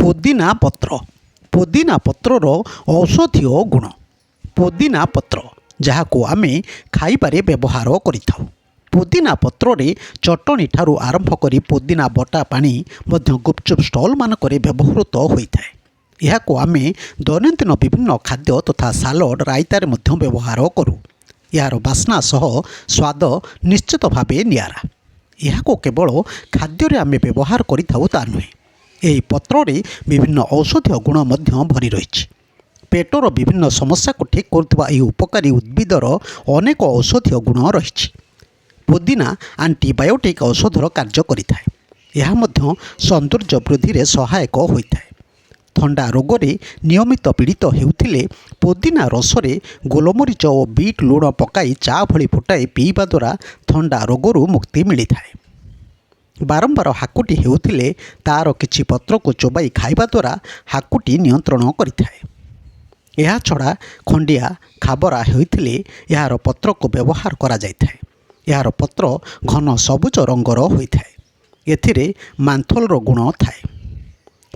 ପୋଦିନା ପତ୍ର। ପୋଦିନା ପତ୍ରର ଔଷଧୀୟ ଗୁଣ। ପୋଦିନା ପତ୍ର ଯାହାକୁ ଆମେ ଖାଇବାରେ ବ୍ୟବହାର କରିଥାଉ। ପୋଦିନା ପତ୍ରରେ ଚଟଣି ଠାରୁ ଆରମ୍ଭ କରି ପୋଦିନା ବଟା ପାଣି ମଧ୍ୟ ଗୁପଚୁପ୍ ଷ୍ଟଲ୍ମାନଙ୍କରେ ବ୍ୟବହୃତ ହୋଇଥାଏ। ଏହାକୁ ଆମେ ଦୈନନ୍ଦିନ ବିଭିନ୍ନ ଖାଦ୍ୟ ତଥା ସାଲଡ଼ ରାଇତାରେ ମଧ୍ୟ ବ୍ୟବହାର କରୁ। ଏହାର ବାସ୍ନା ସହ ସ୍ୱାଦ ନିଶ୍ଚିତ ଭାବେ ନିଆରା। ଏହାକୁ କେବଳ ଖାଦ୍ୟରେ ଆମେ ବ୍ୟବହାର କରିଥାଉ ତା ନୁହେଁ। ଏହି ପତ୍ରରେ ବିଭିନ୍ନ ଔଷଧୀୟ ଗୁଣ ମଧ୍ୟ ଭରି ରହିଛି। ପେଟର ବିଭିନ୍ନ ସମସ୍ୟାକୁ ଠିକ୍ କରୁଥିବା ଏହି ଉପକାରୀ ଉଦ୍ଭିଦର ଅନେକ ଔଷଧୀୟ ଗୁଣ ରହିଛି। ପୋଦିନା ଆଣ୍ଟିବାୟୋଟିକ୍ ଔଷଧର କାର୍ଯ୍ୟ କରିଥାଏ। ଏହା ମଧ୍ୟ ସୌନ୍ଦର୍ଯ୍ୟ ବୃଦ୍ଧିରେ ସହାୟକ ହୋଇଥାଏ। ଥଣ୍ଡା ରୋଗରେ ନିୟମିତ ପୀଡ଼ିତ ହେଉଥିଲେ ପୋଦିନା ରସରେ ଗୋଲମରିଚ ଓ ବିଟ୍ ଲୁଣ ପକାଇ ଚା ଭଳି ଫୁଟାଇ ପିଇବା ଦ୍ୱାରା ଥଣ୍ଡା ରୋଗରୁ ମୁକ୍ତି ମିଳିଥାଏ। ବାରମ୍ବାର ହାକୁଟି ହେଉଥିଲେ ତା'ର କିଛି ପତ୍ରକୁ ଚୋବାଇ ଖାଇବା ଦ୍ୱାରା ହାକୁଟି ନିୟନ୍ତ୍ରଣ କରିଥାଏ। ଏହାଛଡ଼ା ଖଣ୍ଡିଆ ଖାବରା ହୋଇଥିଲେ ଏହାର ପତ୍ରକୁ ବ୍ୟବହାର କରାଯାଇଥାଏ। ଏହାର ପତ୍ର ଘନ ସବୁଜ ରଙ୍ଗର ହୋଇଥାଏ। ଏଥିରେ ମାନ୍ଥୋଲର ଗୁଣ ଥାଏ।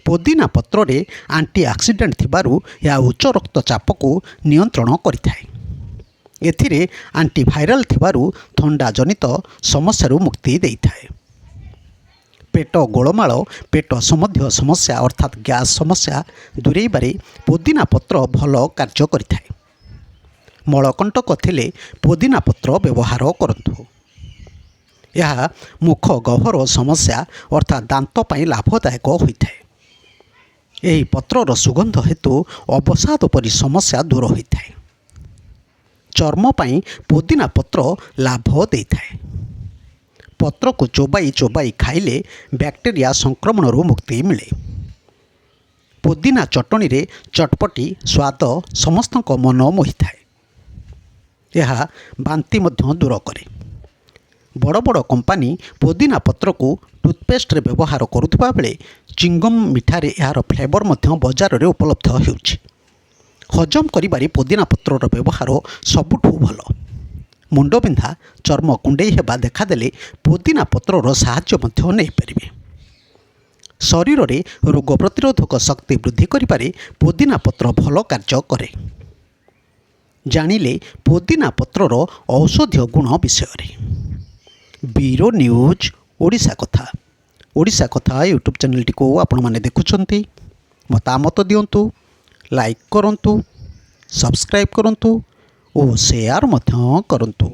ପୋଦିନା ପତ୍ରରେ ଆଣ୍ଟି ଅକ୍ସିଡେଣ୍ଟ ଥିବାରୁ ଏହା ଉଚ୍ଚ ରକ୍ତଚାପକୁ ନିୟନ୍ତ୍ରଣ କରିଥାଏ। ଏଥିରେ ଆଣ୍ଟିଭାଇରାଲ ଥିବାରୁ ଥଣ୍ଡା ଜନିତ ସମସ୍ୟାରୁ ମୁକ୍ତି ଦେଇଥାଏ। ପେଟ ଗୋଳମାଳ ପେଟ ସମ୍ବନ୍ଧୀୟ ସମସ୍ୟା ଅର୍ଥାତ୍ ଗ୍ୟାସ୍ ସମସ୍ୟା ଦୂରେଇବାରେ ପୋଦିନା ପତ୍ର ଭଲ କାର୍ଯ୍ୟ କରିଥାଏ। ମଳକଣ୍ଟକ ଥିଲେ ପୋଦିନା ପତ୍ର ବ୍ୟବହାର କରନ୍ତୁ। ଏହା ମୁଖ ଗହ୍ୱର ସମସ୍ୟା ଅର୍ଥାତ୍ ଦାନ୍ତ ପାଇଁ ଲାଭଦାୟକ ହୋଇଥାଏ। ଏହି ପତ୍ରର ସୁଗନ୍ଧ ହେତୁ ଅବସାଦ ପରି ସମସ୍ୟା ଦୂର ହୋଇଥାଏ। ଚର୍ମ ପାଇଁ ପୋଦିନା ପତ୍ର ଲାଭ ଦେଇଥାଏ। ପତ୍ରକୁ ଚୋବାଇ ଚୋବାଇ ଖାଇଲେ ବ୍ୟାକ୍ଟେରିଆ ସଂକ୍ରମଣରୁ ମୁକ୍ତି ମିଳେ। ପୋଦିନା ଚଟଣିରେ ଚଟପଟି ସ୍ୱାଦ ସମସ୍ତଙ୍କ ମନ ମୋହିଥାଏ। ଏହା ବାନ୍ତି ମଧ୍ୟ ଦୂର କରେ। ବଡ଼ ବଡ଼ କମ୍ପାନୀ ପୋଦିନା ପତ୍ରକୁ ଟୁଥପେଷ୍ଟରେ ବ୍ୟବହାର କରୁଥିବା ବେଳେ ଚିଙ୍ଗମ୍ ମିଠାରେ ଏହାର ଫ୍ଲେଭର ମଧ୍ୟ ବଜାରରେ ଉପଲବ୍ଧ ହେଉଛି। ହଜମ କରିବାରେ ପୋଦିନା ପତ୍ରର ବ୍ୟବହାର ସବୁଠୁ ଭଲ। ମୁଣ୍ଡବିନ୍ଧା ଚର୍ମ କୁଣ୍ଡେଇ ହେବା ଦେଖାଦେଲେ ପୋଦିନା ପତ୍ରର ସାହାଯ୍ୟ ମଧ୍ୟ ନେଇପାରିବେ। ଶରୀରରେ ରୋଗ ପ୍ରତିରୋଧକ ଶକ୍ତି ବୃଦ୍ଧି କରିବାରେ ପୋଦିନା ପତ୍ର ଭଲ କାର୍ଯ୍ୟ କରେ। ଜାଣିଲେ ପୋଦିନା ପତ୍ରର ଔଷଧୀୟ ଗୁଣ ବିଷୟରେ। ବ୍ୟୁରୋ ନ୍ୟୁଜ୍ ଓଡ଼ିଶା କଥା। ଓଡ଼ିଶା କଥା ୟୁଟ୍ୟୁବ୍ ଚ୍ୟାନେଲଟିକୁ ଆପଣମାନେ ଦେଖୁଛନ୍ତି। ମତାମତ ଦିଅନ୍ତୁ, ଲାଇକ୍ କରନ୍ତୁ, ସବସ୍କ୍ରାଇବ୍ କରନ୍ତୁ ଓ ସେୟାର ମଧ୍ୟ କରନ୍ତୁ।